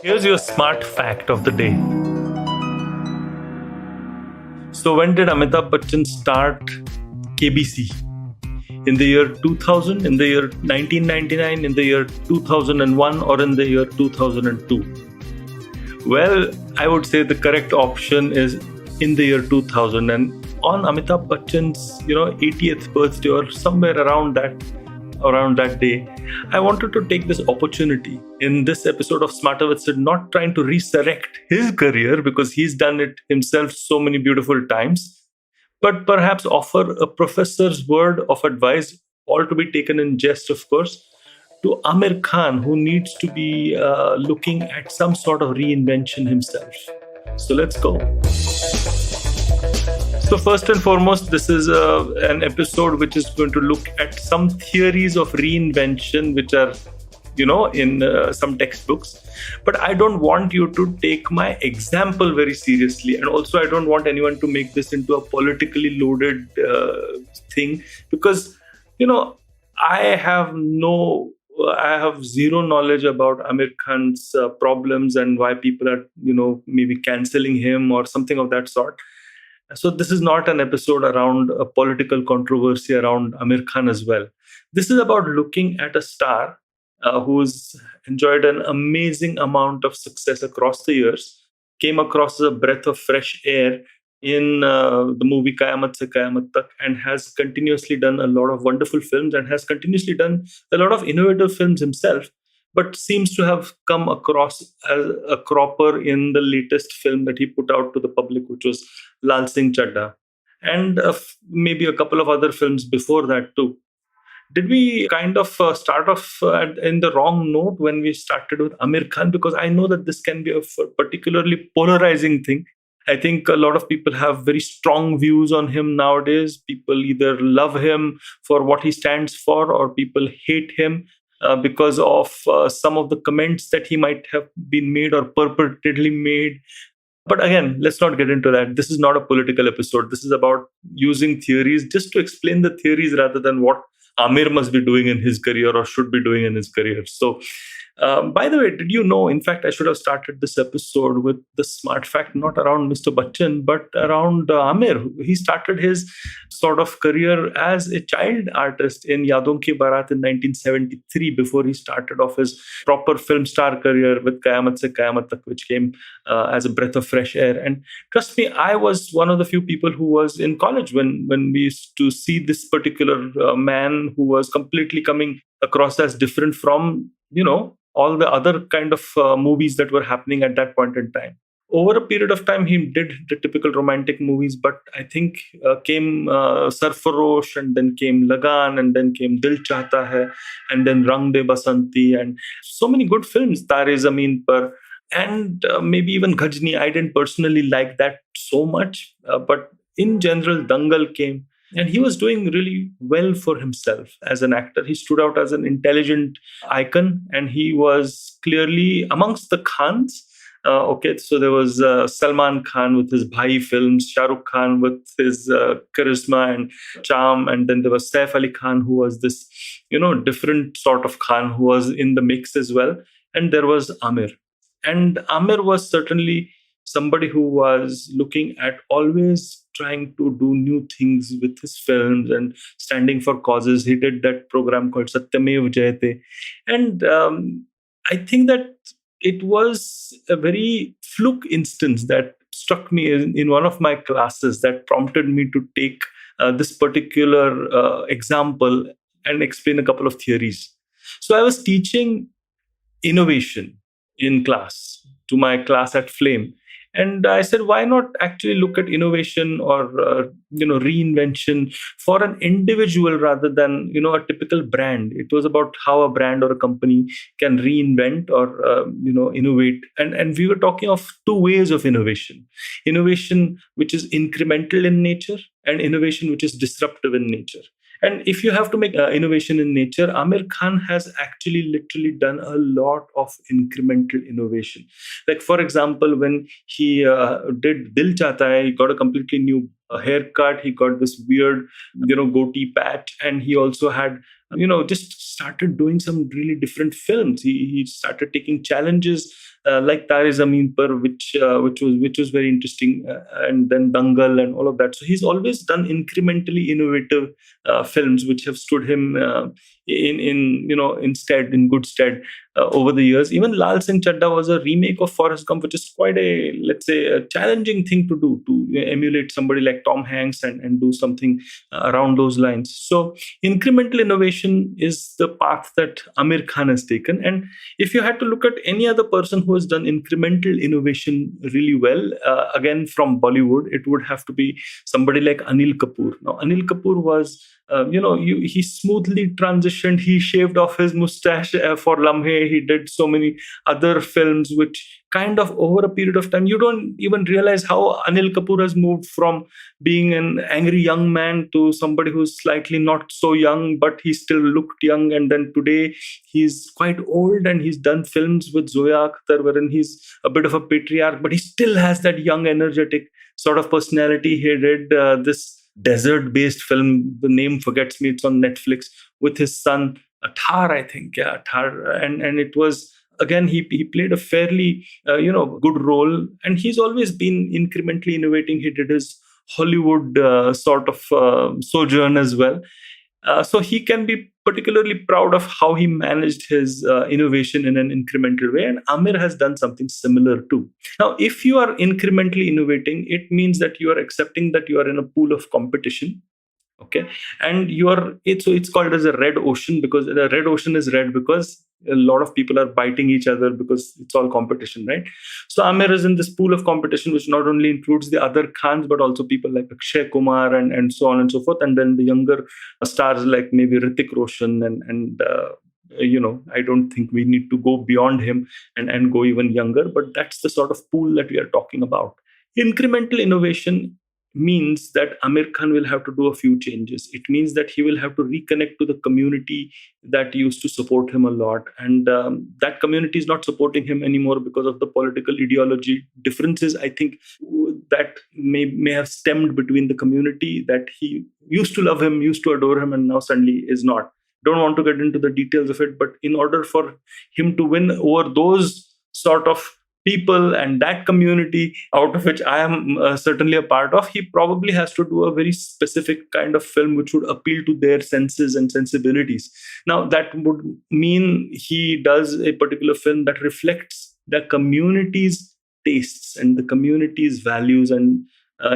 Here's your smart fact of the day. So, when did Amitabh Bachchan start KBC? In the year 2000, in the year 1999, in the year 2001, or in the year 2002? Well, I would say the correct option is in the year 2000. And on Amitabh Bachchan's 80th birthday or somewhere around that day, I wanted to take this opportunity in this episode of Smarter With Sid, not trying to resurrect his career because he's done it himself so many beautiful times, but perhaps offer a professor's word of advice, all to be taken in jest, of course, to Aamir Khan, who needs to be looking at some sort of reinvention himself. So let's go. So first and foremost, this is an episode which is going to look at some theories of reinvention, which are, in some textbooks. But I don't want you to take my example very seriously. And also, I don't want anyone to make this into a politically loaded thing because, I have zero knowledge about Aamir Khan's problems and why people are, maybe canceling him or something of that sort. So this is not an episode around a political controversy around Aamir Khan as well. This is about looking at a star who's enjoyed an amazing amount of success across the years, came across as a breath of fresh air in the movie Qayamat Se Qayamat Tak, and has continuously done a lot of wonderful films and has continuously done a lot of innovative films himself, but seems to have come across as a cropper in the latest film that he put out to the public, which was Lal Singh Chadda, and maybe a couple of other films before that too. Did we kind of start off in the wrong note when we started with Aamir Khan? Because I know that this can be a particularly polarizing thing. I think a lot of people have very strong views on him nowadays. People either love him for what he stands for, or people hate him because of some of the comments that he might have been made or purportedly made. But again, let's not get into that. This is not a political episode. This is about using theories just to explain the theories rather than what Aamir must be doing in his career or should be doing in his career. So, by the way, did you know? In fact, I should have started this episode with the smart fact not around Mr. Bachchan, but around Aamir. He started his sort of career as a child artist in Yadon Ki Barat in 1973 before he started off his proper film star career with Qayamat Se Qayamat Tak, which came as a breath of fresh air. And trust me, I was one of the few people who was in college when we used to see this particular man who was completely coming across as different from, all the other kind of movies that were happening at that point in time. Over a period of time, he did the typical romantic movies, but I think came Sarfarosh, and then came Lagan, and then came Dil Chahta Hai, and then Rang De Basanti, and so many good films, Tare Zameen Par, and maybe even Ghajni. I didn't personally like that so much, but in general, Dangal came. And he was doing really well for himself as an actor. He stood out as an intelligent icon, and he was clearly amongst the Khans. So there was Salman Khan with his Bhai films, Shah Rukh Khan with his charisma and charm, and then there was Saif Ali Khan, who was this, different sort of Khan who was in the mix as well. And there was Aamir. And Aamir was certainly somebody who was looking at always trying to do new things with his films and standing for causes. He did that program called Satyamev Jayate. And I think that it was a very fluke instance that struck me in one of my classes that prompted me to take this particular example and explain a couple of theories. So I was teaching innovation in class to my class at Flame. And I said, why not actually look at innovation or, reinvention for an individual rather than, a typical brand. It was about how a brand or a company can reinvent or, innovate. And we were talking of two ways of innovation. Innovation, which is incremental in nature, and innovation, which is disruptive in nature. And if you have to make innovation in nature, Aamir Khan has actually literally done a lot of incremental innovation. Like, for example, when he did Dil Chahta Hai, he got a completely new a haircut. He got this weird, goatee patch, and he also had, just started doing some really different films. He started taking challenges like Tare Zameen Par, which was very interesting, and then Dangal and all of that. So he's always done incrementally innovative films, which have stood him in good stead over the years. Even Lal Singh Chadda was a remake of Forrest Gump, which is quite a, let's say, a challenging thing to do, to emulate somebody like Tom Hanks and do something around those lines. So incremental innovation is the path that Aamir Khan has taken. And if you had to look at any other person who has done incremental innovation really well, again from Bollywood, it would have to be somebody like Anil Kapoor. Now, Anil Kapoor was, he smoothly transitioned. He shaved off his mustache for Lamhe. He did so many other films, which kind of over a period of time, you don't even realize how Anil Kapoor has moved from being an angry young man to somebody who's slightly not so young, but he still looked young. And then today he's quite old, and he's done films with Zoya Akhtar, wherein he's a bit of a patriarch, but he still has that young, energetic sort of personality. He did this desert-based film. The name forgets me. It's on Netflix with his son Athar, I think. Yeah, Athar, and it was, again, he played a fairly good role, and he's always been incrementally innovating. He did his Hollywood sort of sojourn as well. So he can be particularly proud of how he managed his innovation in an incremental way. And Amir has done something similar too. Now, if you are incrementally innovating, it means that you are accepting that you are in a pool of competition. Okay, and it's called as a red ocean, because the red ocean is red because a lot of people are biting each other, because it's all competition, right? So Amir is in this pool of competition, which not only includes the other Khans, but also people like Akshay Kumar and so on and so forth, and then the younger stars like maybe Hrithik Roshan and I don't think we need to go beyond him and go even younger, but that's the sort of pool that we are talking about. Incremental innovation means that Amir Khan will have to do a few changes. It means that he will have to reconnect to the community that used to support him a lot. And that community is not supporting him anymore because of the political ideology differences, I think, that may have stemmed between the community that he used to love him, used to adore him, and now suddenly is not. Don't want to get into the details of it, but in order for him to win over those sort of people and that community, out of which I am certainly a part of, he probably has to do a very specific kind of film which would appeal to their senses and sensibilities. Now, that would mean he does a particular film that reflects the community's tastes and the community's values, and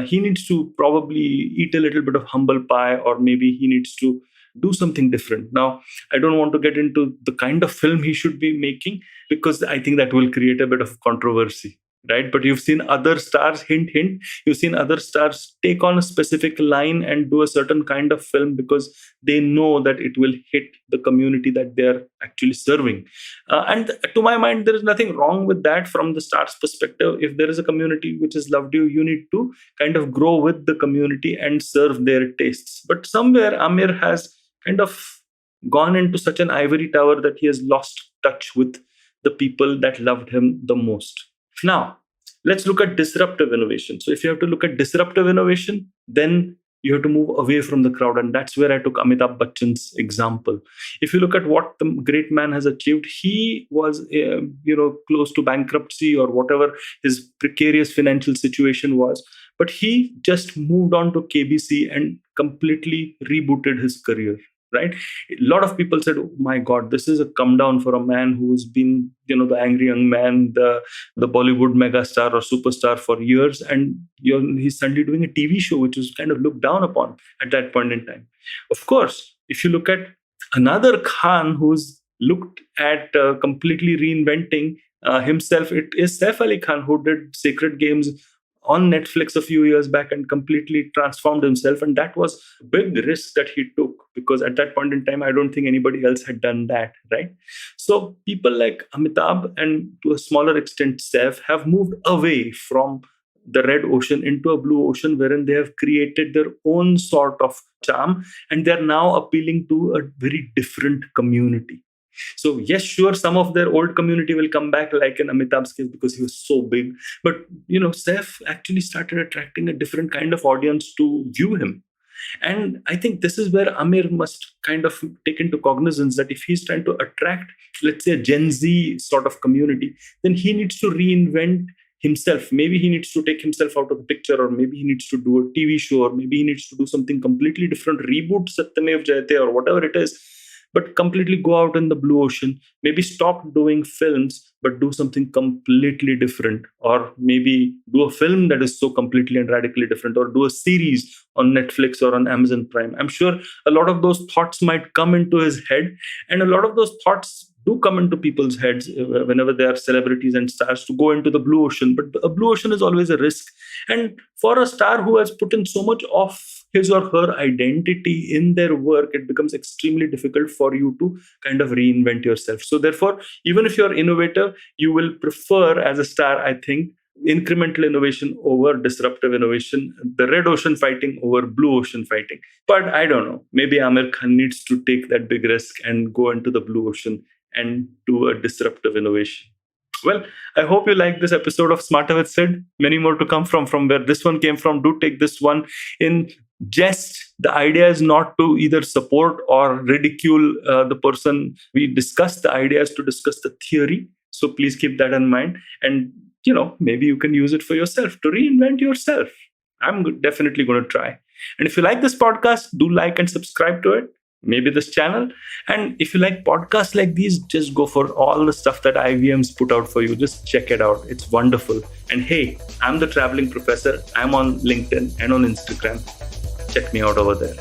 he needs to probably eat a little bit of humble pie, or maybe he needs to do something different. Now, I don't want to get into the kind of film he should be making, because I think that will create a bit of controversy, right? But you've seen other stars, hint, hint, you've seen other stars take on a specific line and do a certain kind of film because they know that it will hit the community that they're actually serving. And to my mind, there is nothing wrong with that from the star's perspective. If there is a community which has loved you, you need to kind of grow with the community and serve their tastes. But somewhere Amir has kind of gone into such an ivory tower that he has lost touch with the people that loved him the most. Now, let's look at disruptive innovation. So if you have to look at disruptive innovation, then you have to move away from the crowd. And that's where I took Amitabh Bachchan's example. If you look at what the great man has achieved, he was, close to bankruptcy or whatever his precarious financial situation was. But he just moved on to KBC and completely rebooted his career. Right? A lot of people said, oh my God, this is a come down for a man who's been, the angry young man, the Bollywood megastar or superstar for years. And he's suddenly doing a TV show, which was kind of looked down upon at that point in time. Of course, if you look at another Khan who's looked at completely reinventing himself, it is Saif Ali Khan, who did Sacred Games on Netflix a few years back and completely transformed himself. And that was a big risk that he took, because at that point in time, I don't think anybody else had done that, right? So people like Amitabh and to a smaller extent Saif have moved away from the red ocean into a blue ocean, wherein they have created their own sort of charm, and they're now appealing to a very different community. So yes, sure, some of their old community will come back, like in Amitabh's case, because he was so big. But Saif actually started attracting a different kind of audience to view him. And I think this is where Aamir must kind of take into cognizance that if he's trying to attract, let's say, a Gen Z sort of community, then he needs to reinvent himself. Maybe he needs to take himself out of the picture, or maybe he needs to do a TV show, or maybe he needs to do something completely different, reboot Satyamev Jayate or whatever it is, but completely go out in the blue ocean. Maybe stop doing films, but do something completely different. Or maybe do a film that is so completely and radically different, or do a series on Netflix or on Amazon Prime. I'm sure a lot of those thoughts might come into his head, and a lot of those thoughts do come into people's heads whenever they are celebrities and stars, to go into the blue ocean. But a blue ocean is always a risk. And for a star who has put in so much of his or her identity in their work, it becomes extremely difficult for you to kind of reinvent yourself. So therefore, even if you're innovative, you will prefer, as a star, I think, incremental innovation over disruptive innovation, the red ocean fighting over blue ocean fighting. But I don't know, maybe Aamir Khan needs to take that big risk and go into the blue ocean and do a disruptive innovation. Well, I hope you like this episode of Smarter with Sid. Many more to come from where this one came from. Do take this one in jest. The idea is not to either support or ridicule the person we discuss. The idea is to discuss the theory. So please keep that in mind. And, maybe you can use it for yourself to reinvent yourself. I'm definitely going to try. And if you like this podcast, do like and subscribe to it. Maybe this channel. And if you like podcasts like these, just go for all the stuff that IVM's put out for you. Just check it out. It's wonderful. And hey, I'm the traveling professor. I'm on LinkedIn and on Instagram. Check me out over there.